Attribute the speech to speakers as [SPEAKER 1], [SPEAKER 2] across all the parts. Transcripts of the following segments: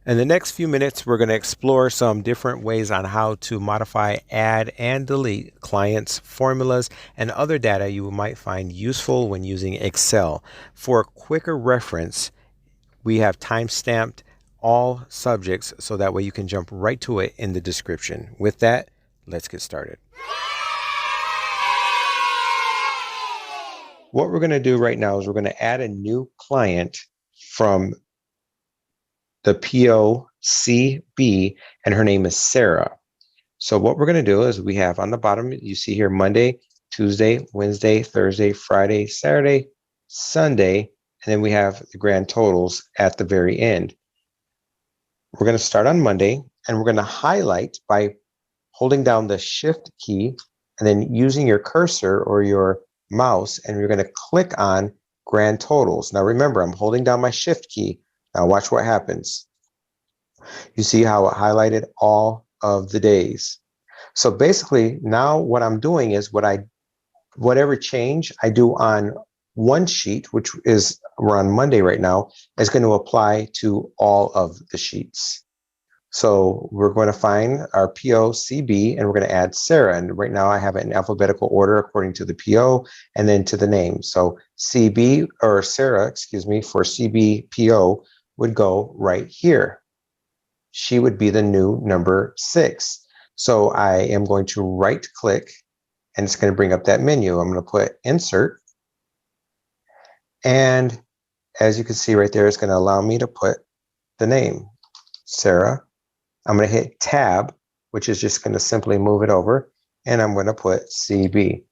[SPEAKER 1] In the next few minutes, we're going to explore some different ways on how to modify, add, and delete clients' formulas and other data you might find useful when using Excel. For quicker reference, we have time-stamped all subjects so that way you can jump right to it in the description. With that, let's get started. What we're going to do right now is we're going to add a new client from the POCB, and her name is Sarah. So what we're going to do is we have on the bottom, you see here Monday, Tuesday, Wednesday, Thursday, Friday, Saturday, Sunday, and then we have the grand totals at the very end. We're going to start on Monday, and we're going to highlight by holding down the Shift key and then using your cursor or your mouse, and you're going to click on grand totals. Now remember, I'm holding down my Shift key. Now watch what happens. You see how it highlighted all of the days. So basically now what I'm doing is whatever change I do on one sheet, which is we're on Monday right now, is going to apply to all of the sheets. So we're going to find our POCB and we're going to add Sarah. And right now I have it in alphabetical order according to the PO and then to the name. So CB or Sarah, excuse me, for CBPO would go right here. She would be the new number 6. So I am going to right click and it's going to bring up that menu. I'm going to put insert. And as you can see right there, it's going to allow me to put the name, Sarah. I'm going to hit tab, which is just going to simply move it over. And I'm going to put CB.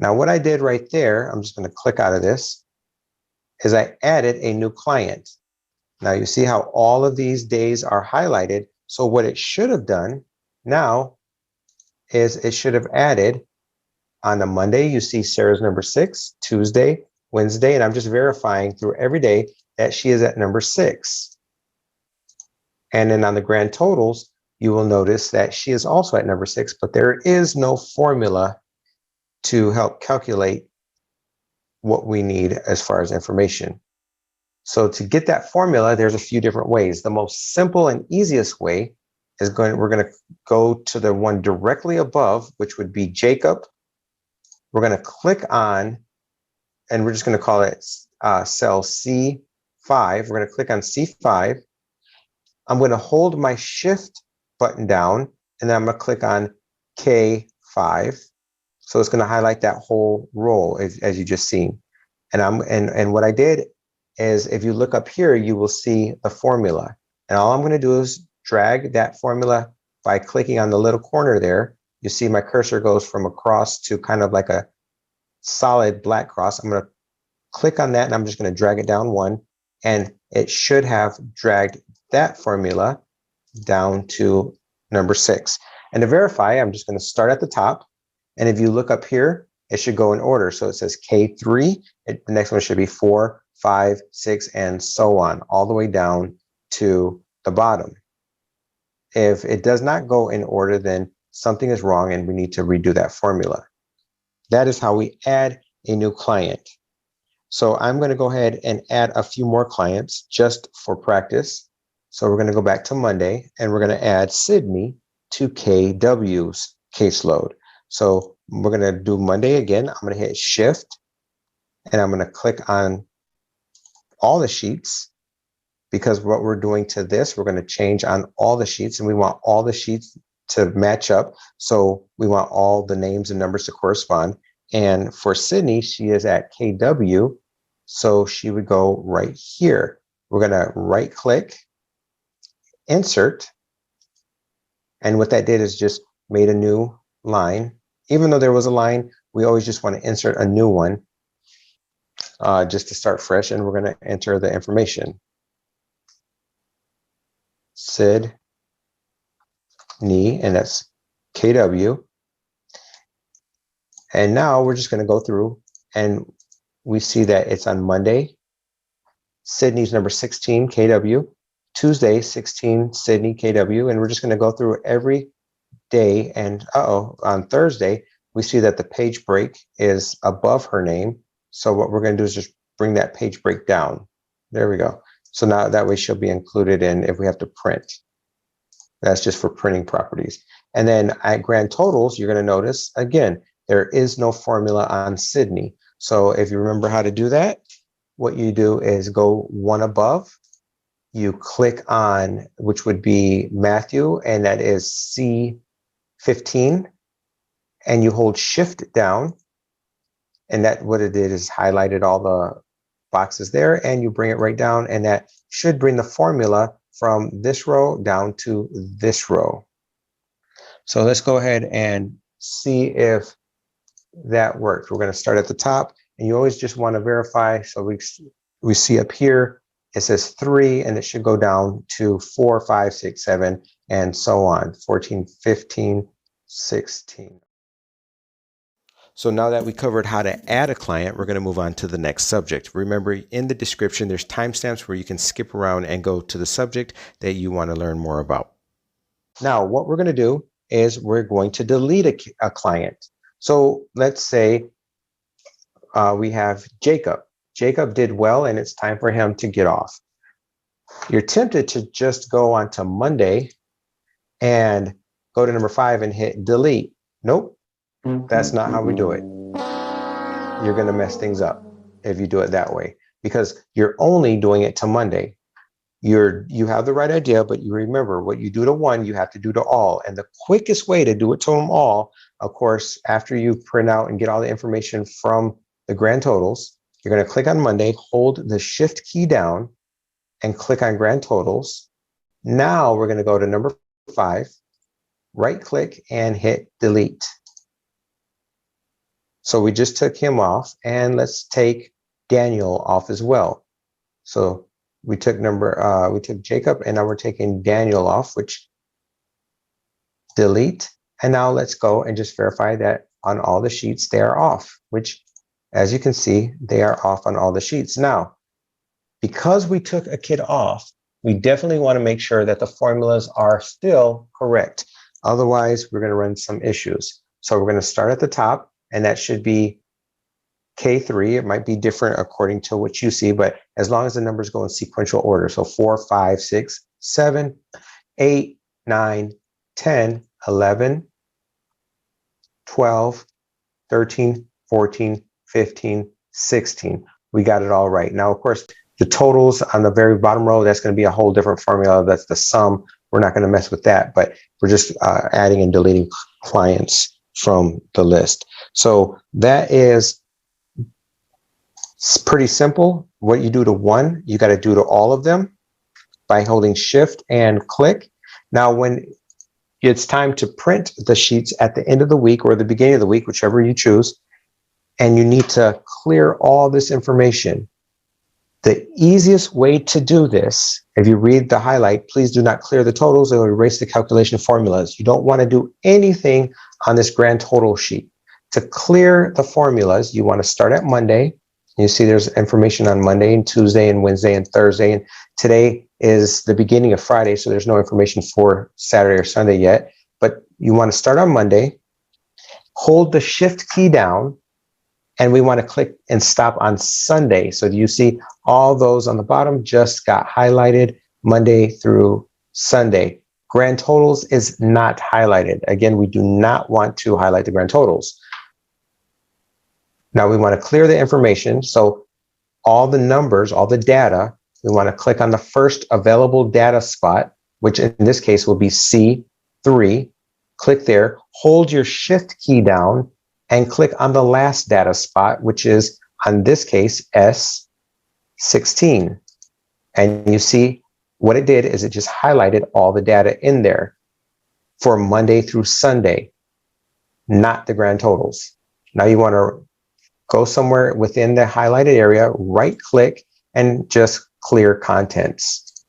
[SPEAKER 1] Now what I did right there, I'm just going to click out of this, is I added a new client. Now you see how all of these days are highlighted. So what it should have done now is it should have added on the Monday, you see Sarah's number 6, Tuesday, Wednesday, and I'm just verifying through every day that she is at number 6. And then on the grand totals, you will notice that she is also at number 6, but there is no formula to help calculate what we need as far as information. So to get that formula, there's a few different ways. The most simple and easiest way is we're going to go to the one directly above, which would be Jacob. We're going to click on, and we're just going to call it cell C5. We're going to click on C5. I'm going to hold my Shift button down, and then I'm going to click on K5. So it's going to highlight that whole row as you just seen. And what I did is if you look up here, you will see the formula. And all I'm going to do is drag that formula by clicking on the little corner there. You see my cursor goes from a cross to kind of like a solid black cross. I'm going to click on that and I'm just going to drag it down one. And it should have dragged that formula down to number 6. And to verify, I'm just going to start at the top. And if you look up here, it should go in order. So it says K3. The next one should be 4, 5, 6, and so on, all the way down to the bottom. If it does not go in order, then something is wrong and we need to redo that formula. That is how we add a new client. So I'm going to go ahead and add a few more clients just for practice. So we're going to go back to Monday and we're going to add Sydney to KW's caseload. So we're going to do Monday again. I'm going to hit Shift and I'm going to click on all the sheets, because what we're doing to this, we're going to change on all the sheets and we want all the sheets to match up. So we want all the names and numbers to correspond. And for Sydney, she is at KW. So she would go right here. We're going to right click, insert. And what that did is just made a new line. Even though there was a line, we always just want to insert a new one. Just to start fresh, and we're going to enter the information. Sydney, and that's KW. And now we're just going to go through and we see that it's on Monday. Sydney's number 16, KW. Tuesday, 16, Sydney, KW. And we're just going to go through every day. And on Thursday, we see that the page break is above her name. So what we're going to do is just bring that page break down. There we go. So now that way she'll be included in if we have to print. That's just for printing properties. And then at grand totals, you're going to notice, again, there is no formula on Sydney. So if you remember how to do that, what you do is go one above, you click on, which would be Matthew, and that is C15, and you hold shift down, and that what it did is highlighted all the boxes there, and you bring it right down, and that should bring the formula from this row down to this row. So let's go ahead and see if that worked. We're going to start at the top, and you always just want to verify. So we see up here, it says 3, and it should go down to 4, 5, 6, 7, and so on, 14, 15, 16. So now that we covered how to add a client, we're going to move on to the next subject. Remember, in the description, there's timestamps where you can skip around and go to the subject that you want to learn more about. Now, what we're going to do is we're going to delete a client. So let's say we have Jacob. Jacob did well, and it's time for him to get off. You're tempted to just go onto Monday and go to number 5 and hit delete. Nope. That's not how we do it. You're going to mess things up if you do it that way, because you're only doing it to Monday. You have the right idea, but you remember what you do to one, you have to do to all. And the quickest way to do it to them all, of course, after you print out and get all the information from the grand totals, you're going to click on Monday, hold the shift key down, and click on grand totals. Now we're going to go to number 5, right click and hit delete. So we just took him off, and let's take Daniel off as well. So we took Jacob, and now we're taking Daniel off, which delete. And now let's go and just verify that on all the sheets they are off, which, as you can see, they are off on all the sheets. Now, because we took a kid off, we definitely want to make sure that the formulas are still correct. Otherwise, we're going to run some issues. So we're going to start at the top, and that should be K3. It might be different according to what you see, but as long as the numbers go in sequential order. So 4, 5, 6, 7, 8, 9, 10, 11, 12, 13, 14, 15, 16. We got it all right. Now, of course, the totals on the very bottom row, that's going to be a whole different formula. That's the sum. We're not going to mess with that, but we're just adding and deleting clients from the list. So that is pretty simple. What you do to one, you got to do to all of them by holding shift and click. Now, when it's time to print the sheets at the end of the week or the beginning of the week, whichever you choose, and you need to clear all this information, the easiest way to do this, if you read the highlight, please do not clear the totals or erase the calculation formulas. You don't want to do anything on this grand total sheet. To clear the formulas, you want to start at Monday. You see there's information on Monday and Tuesday and Wednesday and Thursday. And today is the beginning of Friday, so there's no information for Saturday or Sunday yet. But you want to start on Monday, hold the shift key down, and we want to click and stop on Sunday. So you see all those on the bottom just got highlighted Monday through Sunday. Grand totals is not highlighted. Again, we do not want to highlight the grand totals. Now we want to clear the information. So all the numbers, all the data, we want to click on the first available data spot, which in this case will be C3. Click there, hold your shift key down, and click on the last data spot, which is, on this case, S16. And you see what it did is it just highlighted all the data in there for Monday through Sunday, not the grand totals. Now you want to go somewhere within the highlighted area, right click, and just clear contents.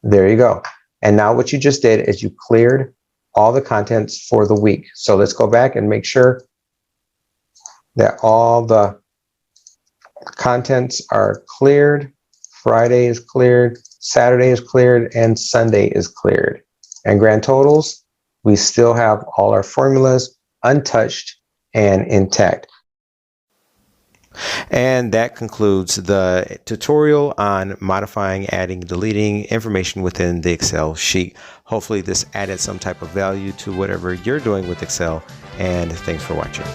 [SPEAKER 1] There you go. And now what you just did is you cleared all the contents for the week. So let's go back and make sure that all the contents are cleared. Friday is cleared, Saturday is cleared, and Sunday is cleared. And grand totals, we still have all our formulas untouched and intact. And that concludes the tutorial on modifying, adding, deleting information within the Excel sheet. Hopefully this added some type of value to whatever you're doing with Excel, and thanks for watching.